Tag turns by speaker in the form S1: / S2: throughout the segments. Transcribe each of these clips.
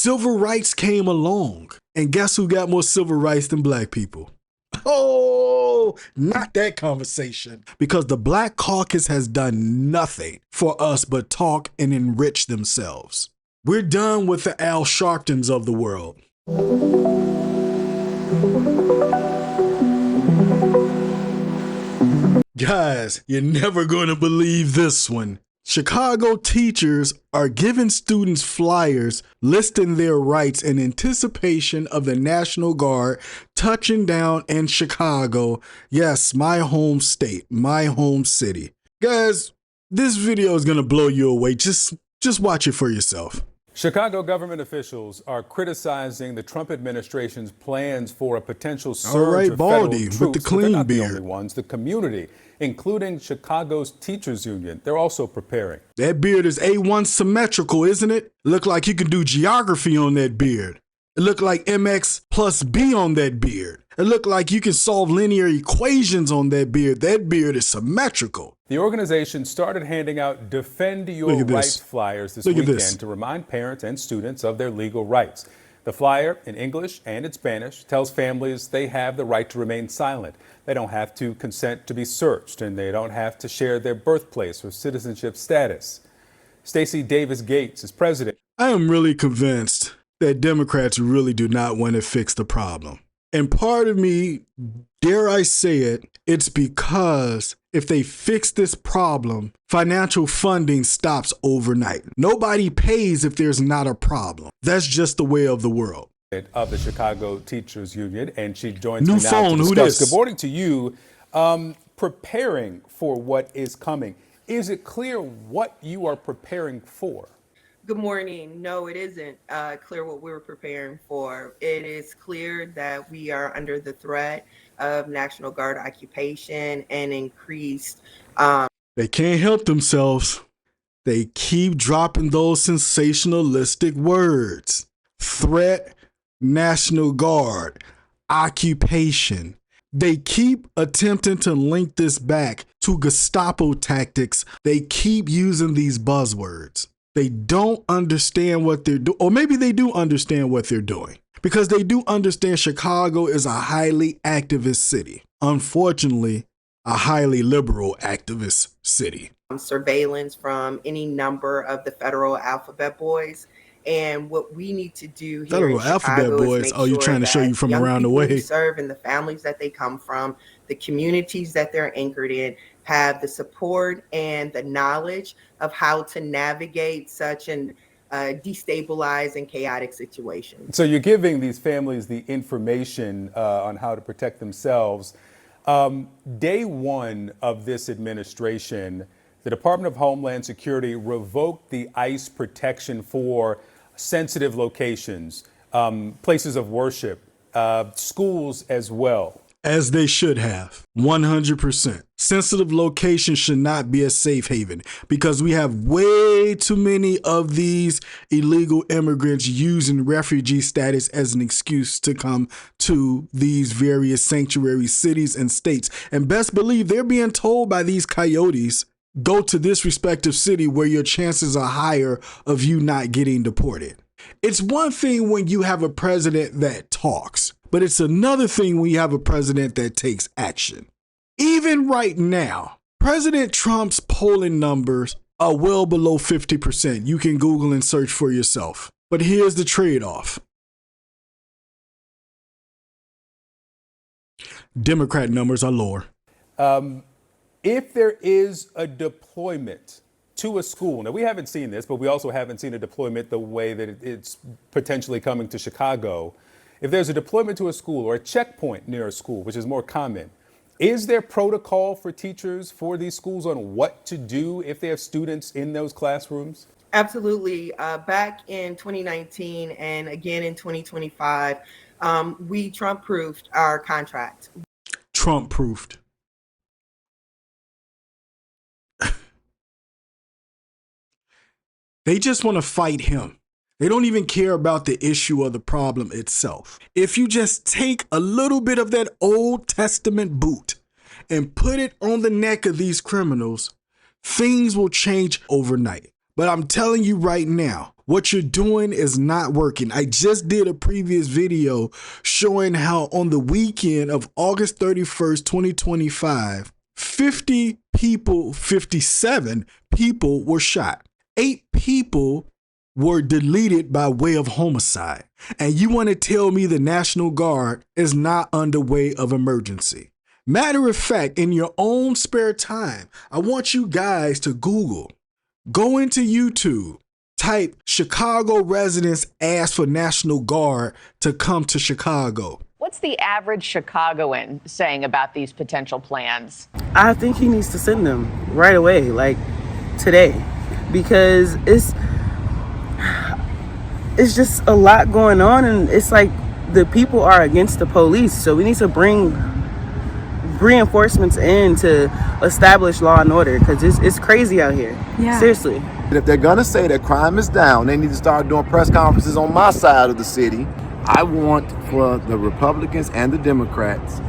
S1: Civil rights came along. And guess who got more civil rights than black people? Oh, not that conversation. Because the Black Caucus has done nothing for us but talk and enrich themselves. We're done with the Al Sharptons of the world. Guys, you're never going to believe this one. Chicago teachers are giving students flyers listing their rights in anticipation of the National Guard touching down in Chicago. Yes, my home state, my home city. Guys, this video is going to blow you away. Just watch it for yourself.
S2: Chicago government officials are criticizing the Trump administration's plans for a potential surge of federal troops.
S1: With the clean
S2: they're not
S1: beard.
S2: the only ones. The community, including Chicago's teachers union, they're also preparing.
S1: That beard is A1 symmetrical, isn't it? Look like you can do geography on that beard. It look like MX plus B on that beard. It look like you can solve linear equations on that beard. That beard is symmetrical.
S2: The organization started handing out Defend Your Rights flyers this weekend to remind parents and students of their legal rights. The flyer, in English and in Spanish, tells families they have the right to remain silent. They don't have to consent to be searched, and they don't have to share their birthplace or citizenship status. Stacey Davis Gates is president.
S1: I am really convinced that Democrats really do not want to fix the problem. And part of me, dare I say it, it's because if they fix this problem, financial funding stops overnight. Nobody pays if there's not a problem. That's just the way of the world.
S2: Of the Chicago Teachers Union, and she joins me
S1: New
S2: now
S1: phone,
S2: to
S1: who
S2: discuss.
S1: this?
S2: Good morning to you. Preparing for what is coming. Is it clear what you are preparing for?
S3: Good morning. No, it isn't clear what we're preparing for. It is clear that we are under the threat of National Guard occupation and increased.
S1: They can't help themselves. They keep dropping those sensationalistic words. Threat, National Guard, occupation. They keep attempting to link this back to Gestapo tactics. They keep using these buzzwords. They don't understand what they're doing, or maybe they do understand what they're doing, because they do understand Chicago is a highly activist city. Unfortunately, a highly liberal activist city.
S3: Surveillance from any number of the federal alphabet boys. And what we need to do here
S1: Federal
S3: in
S1: alphabet
S3: Chicago
S1: boys.
S3: is make
S1: Oh, you're
S3: sure
S1: trying to show
S3: that
S1: you from
S3: young
S1: around the
S3: people
S1: way.
S3: who serve and the families that they come from, the communities that they're anchored in, have the support and the knowledge of how to navigate such an destabilized and chaotic situation.
S2: So you're giving these families the information on how to protect themselves. Day one of this administration, the Department of Homeland Security revoked the ICE protection for sensitive locations, places of worship, schools as well.
S1: As they should have, 100%. Sensitive locations should not be a safe haven because we have way too many of these illegal immigrants using refugee status as an excuse to come to these various sanctuary cities and states. And best believe they're being told by these coyotes, go to this respective city where your chances are higher of you not getting deported. It's one thing when you have a president that talks, but it's another thing when you have a president that takes action. Even right now, President Trump's polling numbers are well below 50%. You can Google and search for yourself. But here's the trade-off. Democrat numbers are lower.
S2: If there is a deployment to a school, now we haven't seen this, but we also haven't seen a deployment the way that it's potentially coming to Chicago. If there's a deployment to a school or a checkpoint near a school, which is more common, is there protocol for teachers for these schools on what to do if they have students in those classrooms?
S3: Absolutely. Back in 2019 and again in 2025, we Trump-proofed our contract.
S1: Trump-proofed. They just want to fight him. They don't even care about the issue or the problem itself. If you just take a little bit of that Old Testament boot and put it on the neck of these criminals, things will change overnight. But I'm telling you right now, What you're doing is not working. I just did a previous video showing how on the weekend of August 31st, 2025, 57 people were shot. 8 people were deleted by way of homicide. And you want to tell me the National Guard is not under way of emergency? Matter of fact, in your own spare time, I want you guys to go into YouTube, type Chicago residents ask for National Guard to come to Chicago.
S4: What's the average Chicagoan saying about these potential plans?
S5: I think he needs to send them right away, like today, because it's just a lot going on, and it's like the people are against the police, so we need to bring reinforcements in to establish law and order, because it's crazy out here. Yeah. Seriously.
S6: If they're gonna say that crime is down, they need to start doing press conferences on my side of the city. I want for the Republicans and the Democrats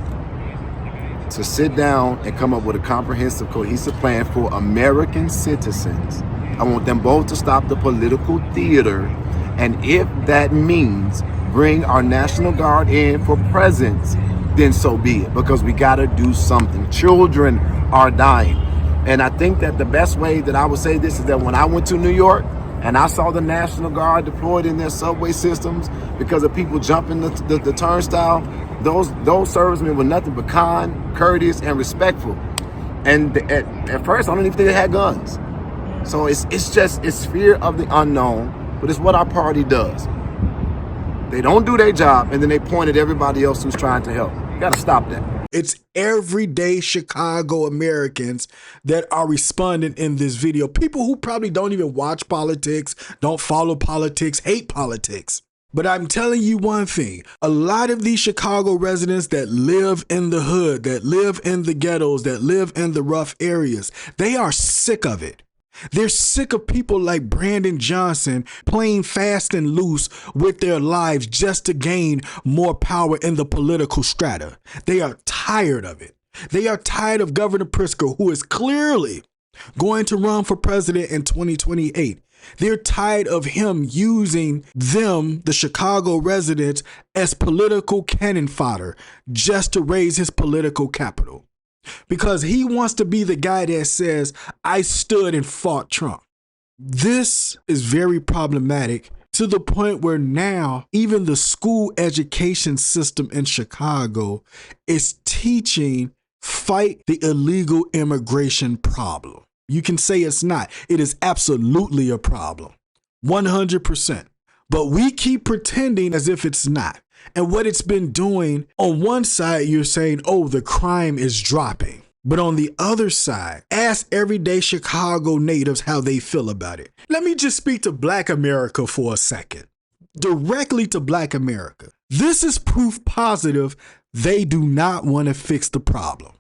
S6: to sit down and come up with a comprehensive, cohesive plan for American citizens. I want them both to stop the political theater, and if that means bring our National Guard in for presence, then so be it, because we gotta do something. Children are dying. And I think that the best way that I would say this is that when I went to New York and I saw the National Guard deployed in their subway systems because of people jumping the turnstile, those servicemen were nothing but kind, courteous, and respectful. And at first, I don't even think they had guns. So it's fear of the unknown, but it's what our party does. They don't do their job, and then they point at everybody else who's trying to help. You gotta stop that.
S1: It's everyday Chicago Americans that are responding in this video. People who probably don't even watch politics, don't follow politics, hate politics. But I'm telling you one thing, a lot of these Chicago residents that live in the hood, that live in the ghettos, that live in the rough areas, they are sick of it. They're sick of people like Brandon Johnson playing fast and loose with their lives just to gain more power in the political strata. They are tired of it. They are tired of Governor Pritzker, who is clearly going to run for president in 2028. They're tired of him using them, the Chicago residents, as political cannon fodder just to raise his political capital. Because he wants to be the guy that says, I stood and fought Trump. This is very problematic to the point where now even the school education system in Chicago is teaching fight the illegal immigration problem. You can say it's not. It is absolutely a problem. 100%. But we keep pretending as if it's not. And what it's been doing, on one side, you're saying, oh, the crime is dropping. But on the other side, ask everyday Chicago natives how they feel about it. Let me just speak to Black America for a second. Directly to Black America. This is proof positive they do not want to fix the problem.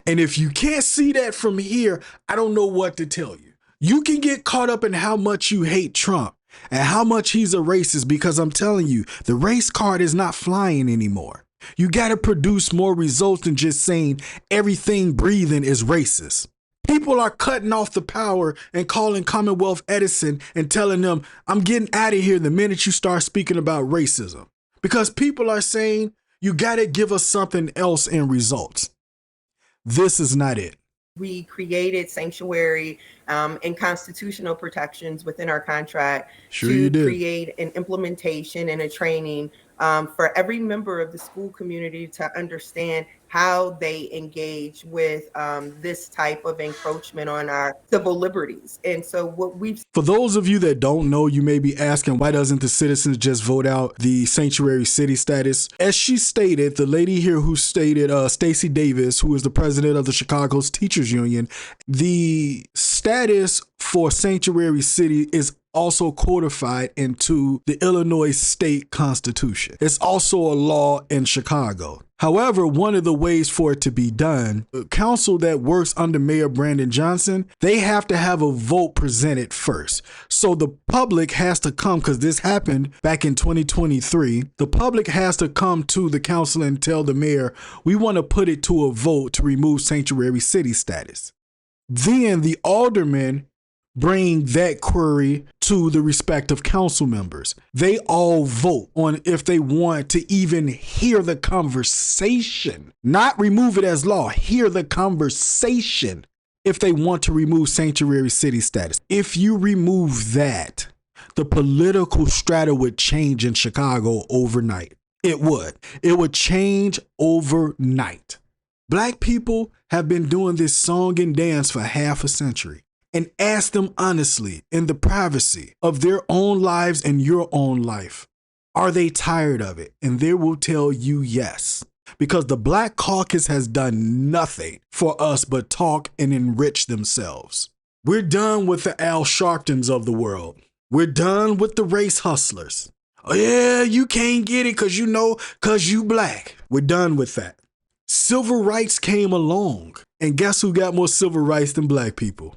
S1: And if you can't see that from here, I don't know what to tell you. You can get caught up in how much you hate Trump and how much he's a racist, because I'm telling you, the race card is not flying anymore. You got to produce more results than just saying everything breathing is racist. People are cutting off the power and calling Commonwealth Edison and telling them, I'm getting out of here the minute you start speaking about racism. Because people are saying, you got to give us something else in results. This is not it.
S3: We created sanctuary and constitutional protections within our contract to create an implementation and a training for every member of the school community to understand how they engage with this type of encroachment on our civil liberties. And so what we've...
S1: For those of you that don't know, you may be asking, why doesn't the citizens just vote out the sanctuary city status? As she stated, the lady here who stated, Stacey Davis, who is the president of the Chicago's Teachers Union, the status for sanctuary city is also codified into the Illinois state constitution. It's also a law in Chicago. However, one of the ways for it to be done, the council that works under Mayor Brandon Johnson, they have to have a vote presented first. So the public has to come, because this happened back in 2023. The public has to come to the council and tell the mayor, we want to put it to a vote to remove sanctuary city status. Then the aldermen bring that query to the respective council members. They all vote on if they want to even hear the conversation, not remove it as law, hear the conversation if they want to remove sanctuary city status. If you remove that, the political strata would change in Chicago overnight. It would. It would change overnight. Black people have been doing this song and dance for half a century. And ask them honestly, in the privacy of their own lives and your own life, are they tired of it? And they will tell you yes. Because the Black Caucus has done nothing for us but talk and enrich themselves. We're done with the Al Sharptons of the world. We're done with the race hustlers. Oh yeah, you can't get it because you black. We're done with that. Civil rights came along. And guess who got more civil rights than black people?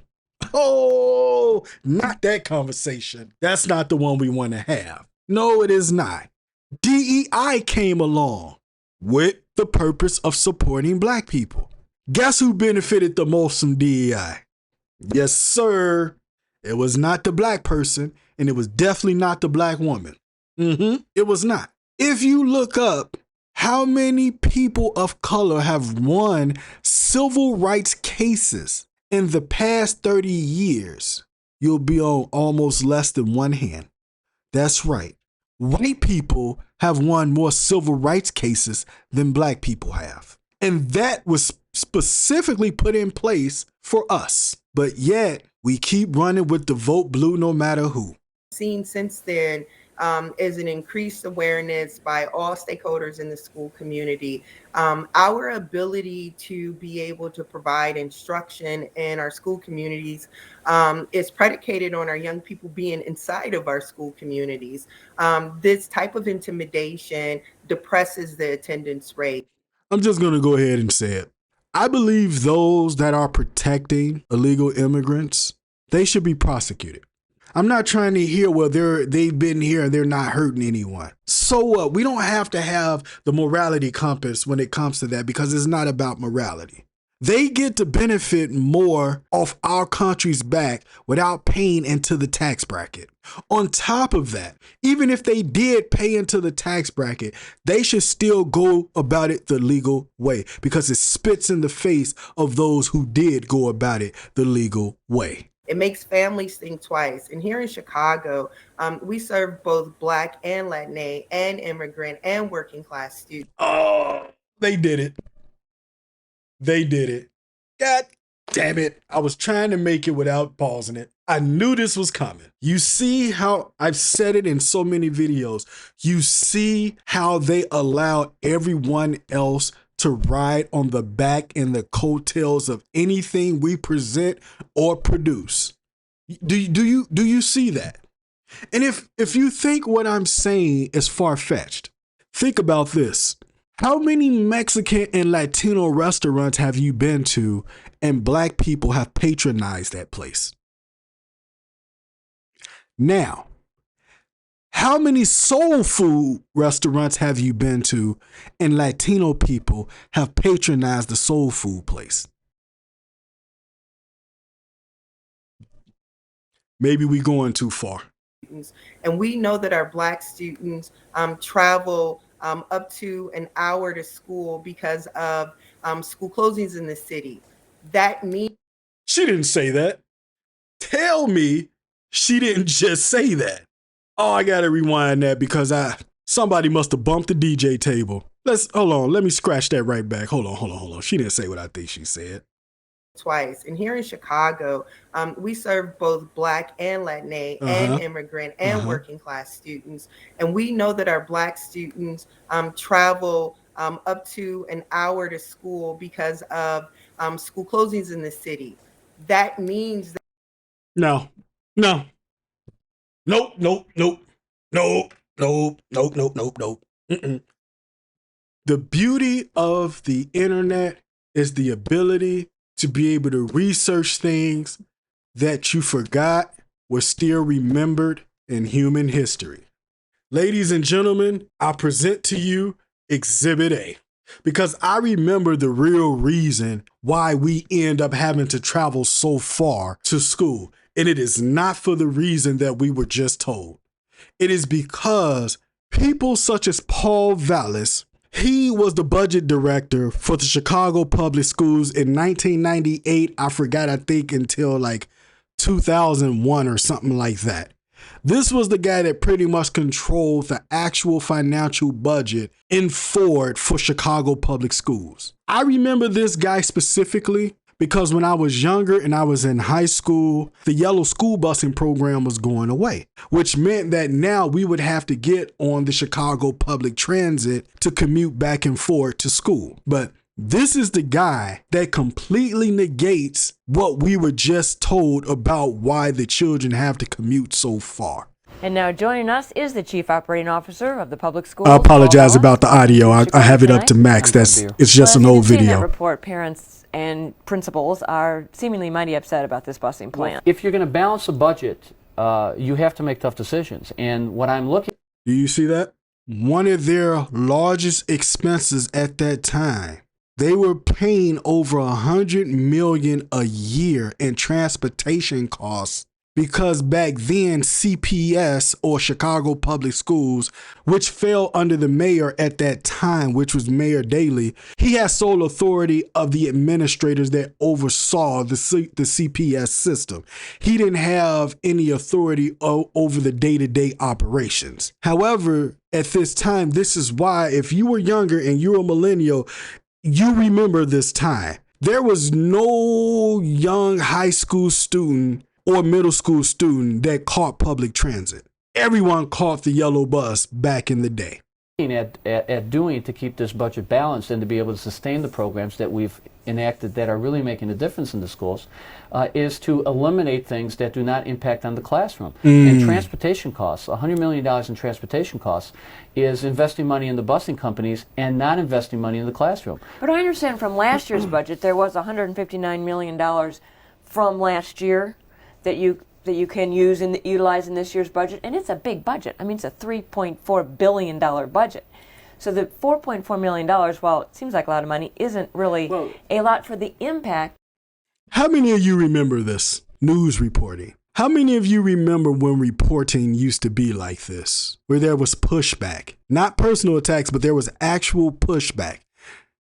S1: Oh, not that conversation. That's not the one we want to have. No, it is not. DEI came along with the purpose of supporting black people. Guess who benefited the most from DEI? Yes, sir. It was not the black person, and it was definitely not the black woman. It was not. If you look up how many people of color have won civil rights cases in the past 30 years, you'll be on almost less than one hand. That's right. White people have won more civil rights cases than black people have. And that was specifically put in place for us. But yet, we keep running with the vote blue no matter who.
S3: Seen since then is an increased awareness by all stakeholders in the school community. Our ability to be able to provide instruction in our school communities is predicated on our young people being inside of our school communities. This type of intimidation depresses the attendance rate.
S1: I'm just going to go ahead and say it. I believe those that are protecting illegal immigrants, they should be prosecuted. I'm not trying to hear, well, they've been here and they're not hurting anyone. So what? We don't have to have the morality compass when it comes to that because it's not about morality. They get to benefit more off our country's back without paying into the tax bracket. On top of that, even if they did pay into the tax bracket, they should still go about it the legal way because it spits in the face of those who did go about it the legal way.
S3: It makes families think twice. And here in Chicago, we serve both Black and Latinx and immigrant and working class students.
S1: Oh, they did it. They did it. God damn it. I was trying to make it without pausing it. I knew this was coming. You see how I've said it in so many videos. You see how they allow everyone else to ride on the back and the coattails of anything we present or produce. Do you see that? And if you think what I'm saying is far-fetched, think about this. How many Mexican and Latino restaurants have you been to and black people have patronized that place? Now, how many soul food restaurants have you been to and Latino people have patronized the soul food place? Maybe we're going too far.
S3: And we know that our Black students travel up to an hour to school because of school closings in the city. That means...
S1: She didn't say that. Tell me she didn't just say that. Oh, I gotta rewind that because somebody must have bumped the DJ table. Hold on, let me scratch that right back. Hold on. She didn't say what I think she said.
S3: Twice. And here in Chicago, we serve both Black and Latinx and immigrant and working class students. And we know that our Black students travel up to an hour to school because of school closings in the city. That means that...
S1: No. Nope. The beauty of the internet is the ability to be able to research things that you forgot were still remembered in human history. Ladies and gentlemen, I present to you Exhibit A, because I remember the real reason why we end up having to travel so far to school. And it is not for the reason that we were just told. It is because people such as Paul Vallis, he was the budget director for the Chicago Public Schools in 1998. I forgot, I think until like 2001 or something like that. This was the guy that pretty much controlled the actual financial budget in Ford for Chicago Public Schools. I remember this guy specifically because when I was younger and I was in high school, the yellow school busing program was going away, which meant that now we would have to get on the Chicago public transit to commute back and forth to school. But this is the guy that completely negates what we were just told about why the children have to commute so far.
S7: And now joining us is the Chief Operating Officer of the Public Schools.
S1: I apologize about the audio. I have it up to max. It's just an old video.
S7: That report, parents and principals are seemingly mighty upset about this busing plan.
S8: If you're going to balance a budget, you have to make tough decisions. And what I'm looking...
S1: Do you see that? One of their largest expenses at that time, they were paying over $100 million a year in transportation costs because back then CPS, or Chicago Public Schools, which fell under the mayor at that time, which was Mayor Daley, he had sole authority of the administrators that oversaw the CPS system. He didn't have any authority over the day-to-day operations. However, at this time, this is why if you were younger and you're a millennial, you remember this time. There was no young high school student or middle school student that caught public transit. Everyone caught the yellow bus back in the day.
S8: At doing to keep this budget balanced and to be able to sustain the programs that we've enacted that are really making a difference in the schools is to eliminate things that do not impact on the classroom. And transportation costs, $100 million in transportation costs, is investing money in the busing companies and not investing money in the classroom.
S7: But I understand from last year's budget there was $159 million from last year that you can utilize in this year's budget, and it's a big budget. I mean, it's a $3.4 billion budget. So the $4.4 million, while it seems like a lot of money, isn't really a lot for the impact.
S1: How many of you remember this news reporting? How many of you remember when reporting used to be like this, where there was pushback? Not personal attacks, but there was actual pushback.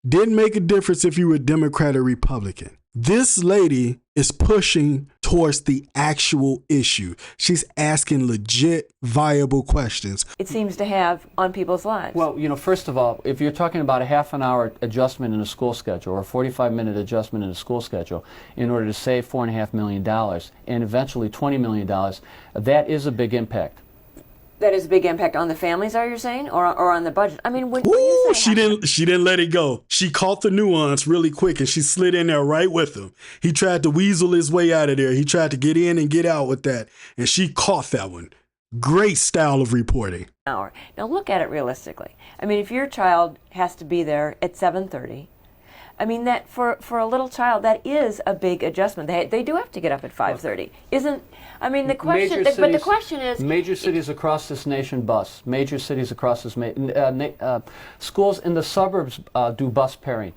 S1: Didn't make a difference if you were Democrat or Republican. This lady is pushing towards the actual issue. She's asking legit, viable questions.
S7: It seems to have on people's lives.
S8: Well, you know, first of all, if you're talking about a half an hour adjustment in a school schedule or a 45-minute adjustment in a school schedule in order to save $4.5 million and eventually $20 million, that is a big impact.
S7: That is a big impact on the families, are you saying, or on the budget? I mean, when you say
S1: she didn't let it go. She caught the nuance really quick, and she slid in there right with him. He tried to weasel his way out of there. He tried to get in and get out with that, and she caught that one. Great style of reporting.
S7: Now look at it realistically. I mean, if your child has to be there at 7:30, I mean, that for a little child, that is a big adjustment. They do have to get up at 5:30. I mean, the question, but the question is...
S8: Major cities across this nation bus. Major cities across this schools in the suburbs do bus pairing.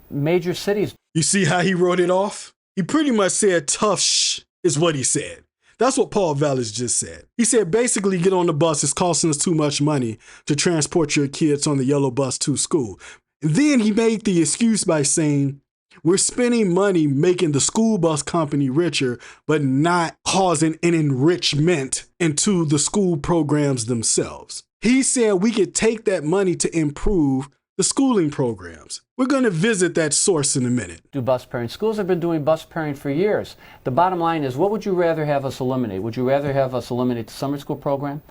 S8: Major cities...
S1: You see how he wrote it off? He pretty much said tough shh is what he said. That's what Paul Vallis just said. He said, basically, get on the bus. It's costing us too much money to transport your kids on the yellow bus to school. And then he made the excuse by saying, we're spending money making the school bus company richer, but not causing an enrichment into the school programs themselves. He said we could take that money to improve the schooling programs. We're going to visit that source in a minute.
S8: Do bus pairing. Schools have been doing bus pairing for years. The bottom line is, what would you rather have us eliminate? Would you rather have us eliminate the summer school program?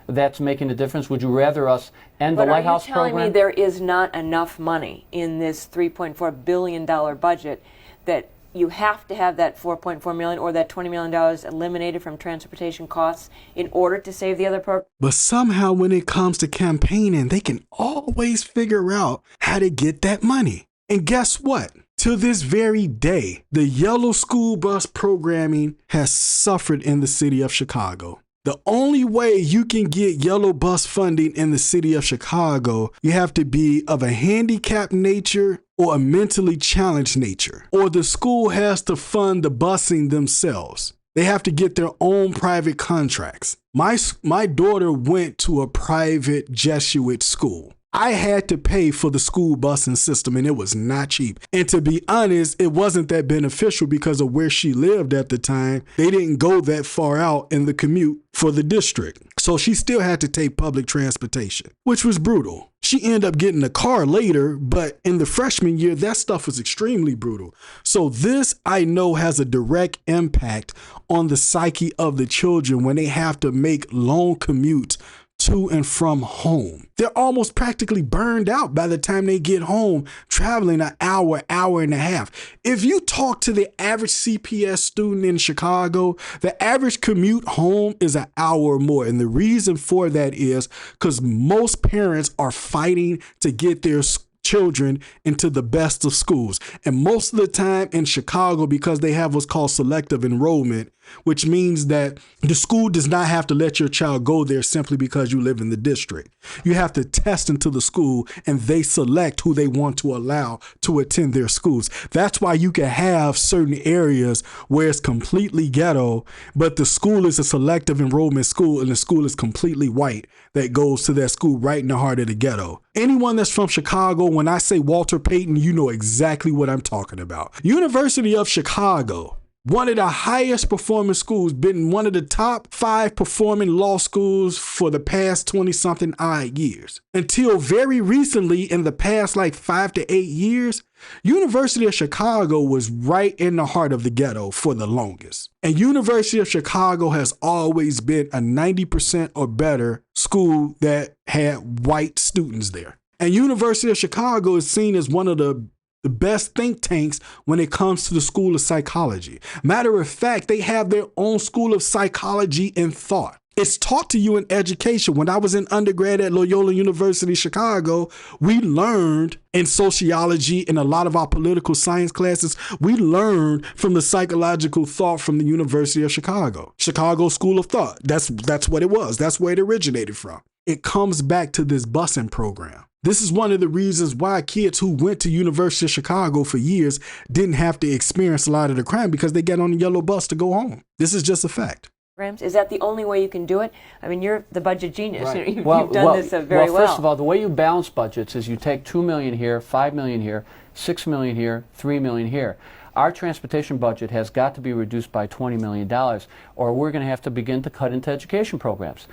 S8: That's making a difference. Would you rather us end the Lighthouse program?
S7: But are you telling me there is not enough money in this $3.4 billion budget that you have to have that $4.4 million or that $20 million eliminated from transportation costs in order to save the other program?
S1: But somehow when it comes to campaigning, they can always figure out how to get that money. And guess what? To this very day, the yellow school bus programming has suffered in the city of Chicago. The only way you can get yellow bus funding in the city of Chicago, you have to be of a handicapped nature or a mentally challenged nature, or the school has to fund the busing themselves. They have to get their own private contracts. My daughter went to a private Jesuit school. I had to pay for the school busing system, and it was not cheap. And to be honest, it wasn't that beneficial because of where she lived at the time. They didn't go that far out in the commute for the district. So she still had to take public transportation, which was brutal. She ended up getting a car later, but in the freshman year, that stuff was extremely brutal. So this, I know, has a direct impact on the psyche of the children when they have to make long commutes to and from home. They're almost practically burned out by the time they get home, traveling an hour and a half. If you talk to the average CPS student in Chicago, the average commute home is an hour or more. And the reason for that is because most parents are fighting to get their children into the best of schools. And most of the time in Chicago, because they have what's called selective enrollment, which means that the school does not have to let your child go there simply because you live in the district. You have to test into the school and they select who they want to allow to attend their schools. That's why you can have certain areas where it's completely ghetto, but the school is a selective enrollment school and the school is completely white that goes to that school right in the heart of the ghetto. Anyone that's from Chicago, when I say Walter Payton, you know exactly what I'm talking about. University of Chicago, one of the highest performing schools, been one of the top 5 performing law schools for the past 20-something odd years. Until very recently, in the past like 5 to 8 years, University of Chicago was right in the heart of the ghetto for the longest. And University of Chicago has always been a 90% or better school that had white students there. And University of Chicago is seen as one of the best think tanks when it comes to the School of Psychology. Matter of fact, they have their own School of Psychology and Thought. It's taught to you in education. When I was in undergrad at Loyola University, Chicago, we learned in sociology and a lot of our political science classes, we learned from the psychological thought from the University of Chicago. Chicago School of Thought. That's what it was. That's where it originated from. It comes back to this busing program. This is one of the reasons why kids who went to University of Chicago for years didn't have to experience a lot of the crime, because they get on the yellow bus to go home. This is just a fact.
S7: Is that the only way you can do it? I mean, you're the budget genius.
S8: Right.
S7: You've done this very well.
S8: First of all, the way you balance budgets is you take $2 million here, $5 million here, $6 million here, $3 million here. Our transportation budget has got to be reduced by $20 million, or we're going to have to begin to cut into education programs.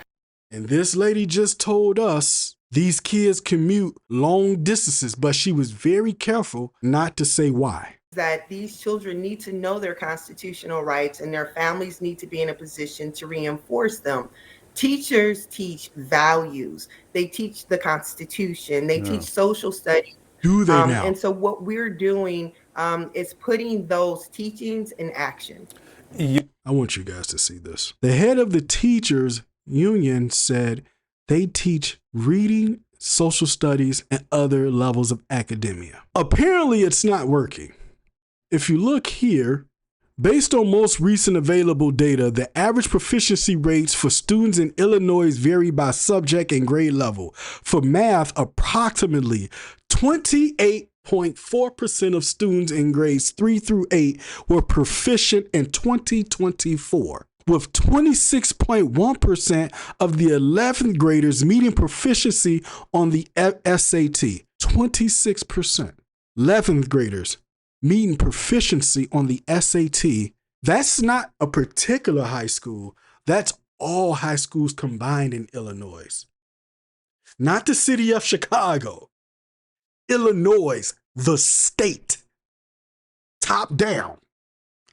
S1: And this lady just told us these kids commute long distances, but she was very careful not to say why.
S3: That these children need to know their constitutional rights and their families need to be in a position to reinforce them. Teachers teach values. They teach the Constitution. They teach social studies.
S1: Do they now?
S3: And so what we're doing is putting those teachings in action.
S1: I want you guys to see this. The head of the teachers union said they teach reading, social studies, and other levels of academia. Apparently, it's not working. If you look here, based on most recent available data, the average proficiency rates for students in Illinois vary by subject and grade level. For math, approximately 28.4% of students in grades 3 through 8 were proficient in 2024. With 26.1% of the 11th graders meeting proficiency on the SAT. 26%. 11th graders meeting proficiency on the SAT. That's not a particular high school. That's all high schools combined in Illinois. Not the city of Chicago. Illinois, the state. Top down.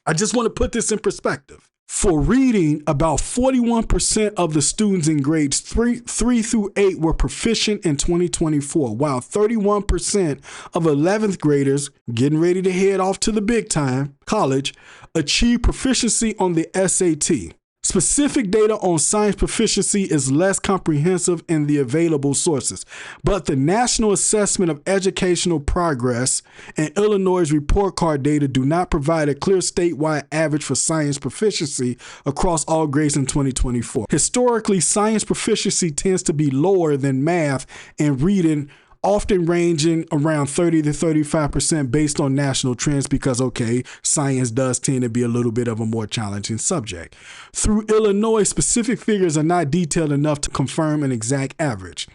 S1: I just want to put this in perspective. For reading, about 41% of the students in grades 3 through 8 were proficient in 2024, while 31% of 11th graders getting ready to head off to the big time, college, achieved proficiency on the SAT. Specific data on science proficiency is less comprehensive in the available sources, but the National Assessment of Educational Progress and Illinois report card data do not provide a clear statewide average for science proficiency across all grades in 2024. Historically, science proficiency tends to be lower than math and reading often ranging around 30 to 35% based on national trends because, okay, science does tend to be a little bit of a more challenging subject. Through Illinois, specific figures are not detailed enough to confirm an exact average.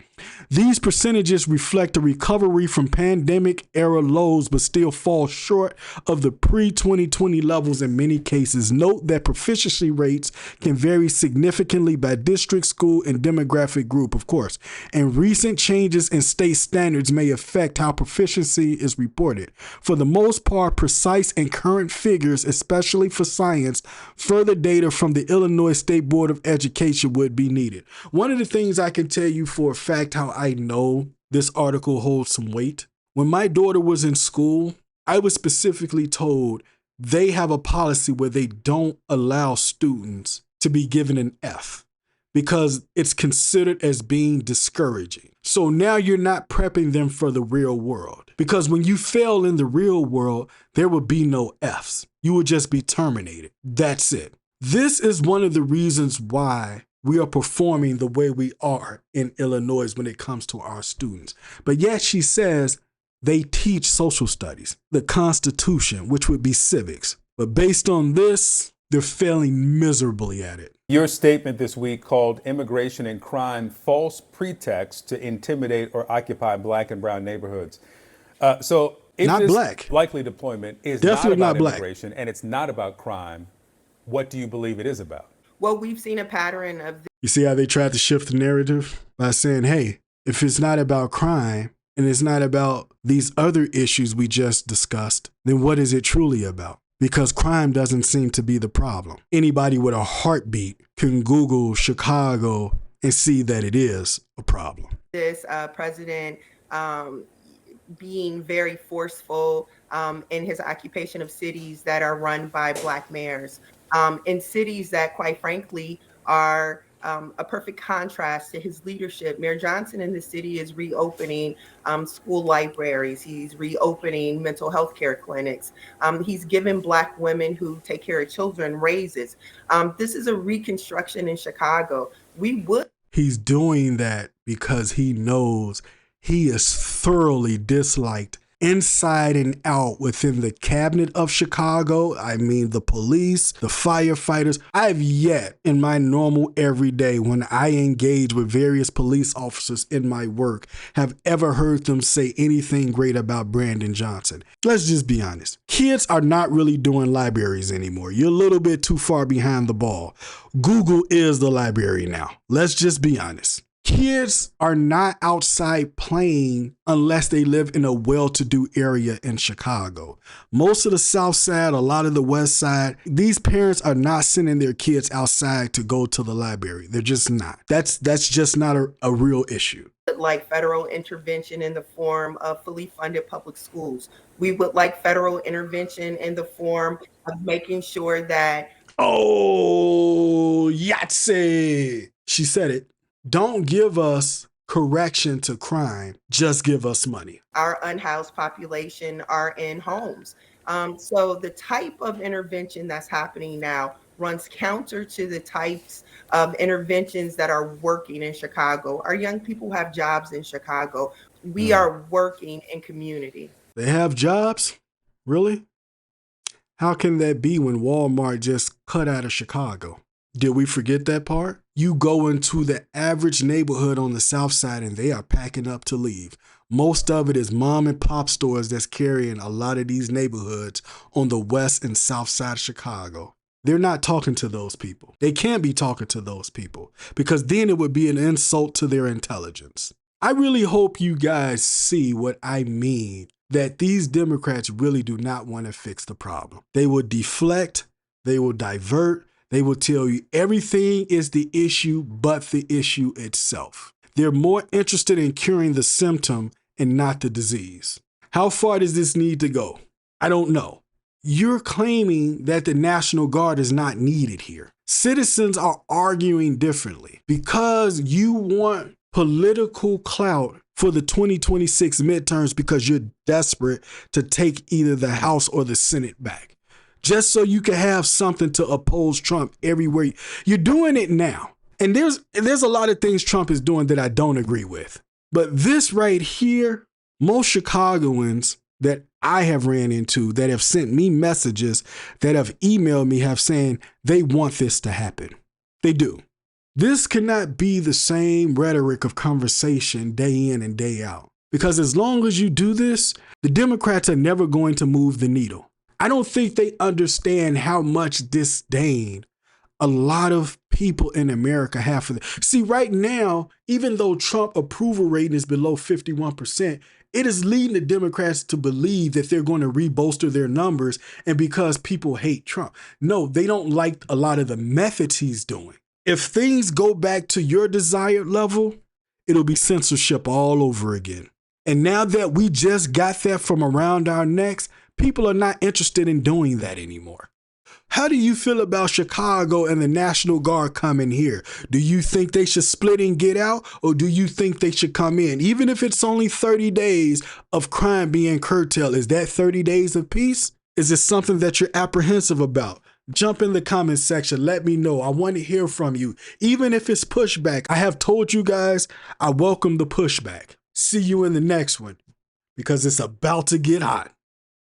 S1: These percentages reflect a recovery from pandemic era lows, but still fall short of the pre-2020 levels in many cases. Note that proficiency rates can vary significantly by district, school, and demographic group, of course, and recent changes in state standards may affect how proficiency is reported. For the most part, precise and current figures, especially for science, further data from the Illinois State Board of Education would be needed. One of the things I can tell you for a fact how I know this article holds some weight. When my daughter was in school, I was specifically told they have a policy where they don't allow students to be given an F because it's considered as being discouraging. So now you're not prepping them for the real world, because when you fail in the real world, there will be no Fs. You will just be terminated. That's it. This is one of the reasons why we are performing the way we are in Illinois when it comes to our students. But yet she says they teach social studies, the Constitution, which would be civics. But based on this, they're failing miserably at it.
S2: Your statement this week called immigration and crime false pretext to intimidate or occupy black and brown neighborhoods. So if
S1: Not
S2: this
S1: black.
S2: likely deployment is
S1: Definitely
S2: not
S1: not
S2: about
S1: black.
S2: immigration and it's not about crime, what do you believe it is about?
S3: Well, we've seen a pattern of
S1: You see how they tried to shift the narrative by saying, hey, if it's not about crime and it's not about these other issues we just discussed, then what is it truly about? Because crime doesn't seem to be the problem. Anybody with a heartbeat can Google Chicago and see that it is a problem.
S3: this president being very forceful in his occupation of cities that are run by Black mayors, in cities that, quite frankly, are a perfect contrast to his leadership. Mayor Johnson in the city is reopening school libraries. He's reopening mental health care clinics. He's given Black women who take care of children raises. This is a reconstruction in Chicago. He's
S1: doing that because he knows he is thoroughly disliked inside and out within the cabinet of Chicago. I mean, the police, the firefighters. I've yet in my normal everyday, when I engage with various police officers in my work, have ever heard them say anything great about Brandon Johnson. Let's just be honest. Kids are not really doing libraries anymore. You're a little bit too far behind the ball. Google is the library now. Let's just be honest. Kids are not outside playing unless they live in a well-to-do area in Chicago. Most of the South Side, a lot of the West Side, these parents are not sending their kids outside to go to the library. They're just not. That's just not a real issue.
S3: Like federal intervention in the form of fully funded public schools. We would like federal intervention in the form of making sure that...
S1: Oh, Yahtzee! She said it. Don't give us correction to crime, just give us money.
S3: Our unhoused population are in homes. So the type of intervention that's happening now runs counter to the types of interventions that are working in Chicago. Our young people have jobs in Chicago. We are working in community.
S1: They have jobs? Really? How can that be when Walmart just cut out of Chicago? Did we forget that part? You go into the average neighborhood on the South Side and they are packing up to leave. Most of it is mom and pop stores that's carrying a lot of these neighborhoods on the West and South Side of Chicago. They're not talking to those people. They can't be talking to those people because then it would be an insult to their intelligence. I really hope you guys see what I mean, that these Democrats really do not want to fix the problem. They will deflect, they will divert, they will tell you everything is the issue but the issue itself. They're more interested in curing the symptom and not the disease. How far does this need to go? I don't know. You're claiming that the National Guard is not needed here. Citizens are arguing differently because you want political clout for the 2026 midterms because you're desperate to take either the House or the Senate back. Just so you can have something to oppose Trump everywhere. You're doing it now. And there's a lot of things Trump is doing that I don't agree with. But this right here, most Chicagoans that I have ran into that have sent me messages, that have emailed me, have saying they want this to happen. They do. This cannot be the same rhetoric of conversation day in and day out. Because as long as you do this, the Democrats are never going to move the needle. I don't think they understand how much disdain a lot of people in America have for this. See, right now, even though Trump approval rating is below 51%, it is leading the Democrats to believe that they're going to rebolster their numbers, and because people hate Trump. No, they don't like a lot of the methods he's doing. If things go back to your desired level, it'll be censorship all over again. And now that we just got that from around our necks, people are not interested in doing that anymore. How do you feel about Chicago and the National Guard coming here? Do you think they should split and get out, or do you think they should come in? Even if it's only 30 days of crime being curtailed, is that 30 days of peace? Is it something that you're apprehensive about? Jump in the comment section. Let me know. I want to hear from you. Even if it's pushback, I have told you guys, I welcome the pushback. See you in the next one, because it's about to get hot.